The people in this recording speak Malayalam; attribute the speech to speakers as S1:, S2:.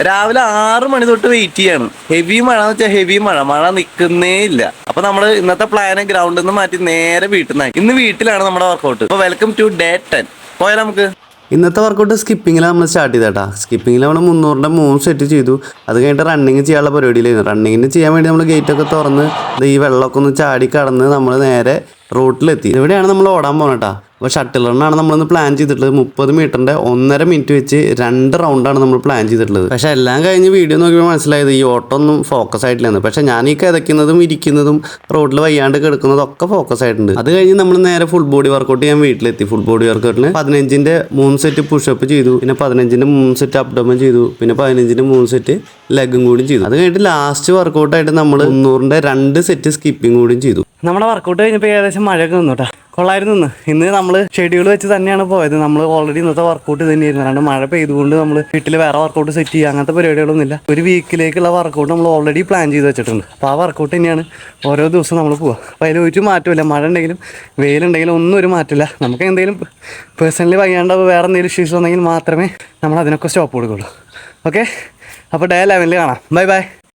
S1: രാവിലെ 6 മണി തൊട്ട് വെയിറ്റ് ചെയ്യാണ്. ഹെവി മഴ എന്ന് വെച്ചാൽ ഹെവി മഴ നിൽക്കുന്നേ ഇല്ല. അപ്പൊ നമ്മള് ഇന്നത്തെ പ്ലാന് ഗ്രൗണ്ടിൽ നിന്ന് മാറ്റി നേരെ വീട്ടിൽ നിന്നായി. ഇന്ന് വീട്ടിലാണ് നമ്മുടെ വർക്കൗട്ട്. അപ്പൊ വെൽക്കം ടു ഡേ 10. പോയാൽ നമുക്ക്
S2: ഇന്നത്തെ വർക്കൗട്ട് സ്കിപ്പിങ്ങിലാണ് നമ്മൾ സ്റ്റാർട്ട് ചെയ്തേട്ടാ. സ്കിപ്പിങ്ങിൽ നമ്മൾ 300-ന്റെ 3 സെറ്റ് ചെയ്തു. അത് കഴിഞ്ഞിട്ട് റണ്ണിങ് ചെയ്യാനുള്ള പരിപാടിയിലായിരുന്നു. റണ്ണിങ്ങിന് ചെയ്യാൻ വേണ്ടി നമ്മൾ ഗേറ്റൊക്കെ തുറന്ന് ഈ വെള്ളമൊക്കെ ഒന്ന് ചാടി കടന്ന് നമ്മൾ നേരെ റോട്ടിലെത്തി. ഇവിടെയാണ് നമ്മൾ ഓടാൻ പോകണേട്ടാ. അപ്പോൾ ഷട്ടിൽ റണ്ണാണ് നമ്മളിന്ന് പ്ലാൻ ചെയ്തിട്ടുള്ളത്. 30 മീറ്ററിൻ്റെ 1.5 മിനിറ്റ് വെച്ച് 2 റൗണ്ടാണ് നമ്മൾ പ്ലാൻ ചെയ്തിട്ടുള്ളത്. പക്ഷേ എല്ലാം കഴിഞ്ഞ് വീഡിയോ നോക്കിയപ്പോൾ മനസ്സിലായത് ഈ ഓട്ടമൊന്നും ഫോക്കസ് ആയിട്ടില്ലെന്ന്. പക്ഷേ ഞാൻ ഈ കിതയ്ക്കുന്നതും ഇരിക്കുന്നതും റോഡിൽ വയ്യാണ്ട് കിടക്കുന്നതും ഒക്കെ ഫോക്കസ് ആയിട്ടുണ്ട്. അത് കഴിഞ്ഞ് നമ്മൾ നേരെ ഫുൾ ബോഡി വർക്കൗട്ട് ചെയ്യാൻ വീട്ടിലെത്തി. ഫുൾ ബോഡി വർക്കൗട്ടിന് 15-ന്റെ 3 സെറ്റ് പുഷപ്പ് ചെയ്തു. പിന്നെ 15-ന്റെ 3 സെറ്റ് അപ്ഡോമൻ ചെയ്തു. പിന്നെ 15-ന്റെ 3 സെറ്റ് ലെഗും കൂടി ചെയ്തു. അത് കഴിഞ്ഞിട്ട് ലാസ്റ്റ് വർക്കൗട്ടായിട്ട് നമ്മൾ 300-ന്റെ 2 സെറ്റ് സ്കിപ്പിംഗ് കൂടിയും ചെയ്തു.
S1: നമ്മുടെ വർക്കൗട്ട് കഴിഞ്ഞപ്പോൾ ഏകദേശം മഴയൊക്കെ നിന്നു കേട്ടോ. കൊള്ളായിരുന്നു. ഇന്ന് നമ്മൾ ഷെഡ്യൂൾ വെച്ച് തന്നെയാണ് പോയത്. നമ്മൾ ഓൾറെഡി ഇന്നത്തെ വർക്കൗട്ട് തന്നെയായിരുന്നു. അല്ലാണ്ട് മഴ പെയ്തുകൊണ്ട് നമ്മൾ വീട്ടിൽ വേറെ വർക്കൗട്ട് സെറ്റ് ചെയ്യുക അങ്ങനത്തെ പരിപാടികളൊന്നുമില്ല. ഒരു വീക്കിലേക്കുള്ള വർക്കൗട്ട് നമ്മൾ ഓൾറെഡി പ്ലാൻ ചെയ്ത് വെച്ചിട്ടുണ്ട്. അപ്പോൾ ആ വർക്കൗട്ട് തന്നെയാണ് ഓരോ ദിവസവും നമ്മൾ പോവുക. അപ്പോൾ അതിൽ ഒരു മാറ്റമില്ല. മഴ ഉണ്ടെങ്കിലും വെയിലുണ്ടെങ്കിലും ഒന്നും ഒരു മാറ്റമില്ല. നമുക്ക് എന്തെങ്കിലും പേഴ്സണലി വയ്യാണ്ട് വേറെ എന്തെങ്കിലും ഇഷ്യൂസ് ഉണ്ടെങ്കിൽ മാത്രമേ നമ്മൾ അതിനൊക്കെ സ്റ്റോപ്പ് കൊടുക്കുള്ളൂ. ഓക്കെ, അപ്പോൾ ഡേ 11 കാണാം. Bye bye.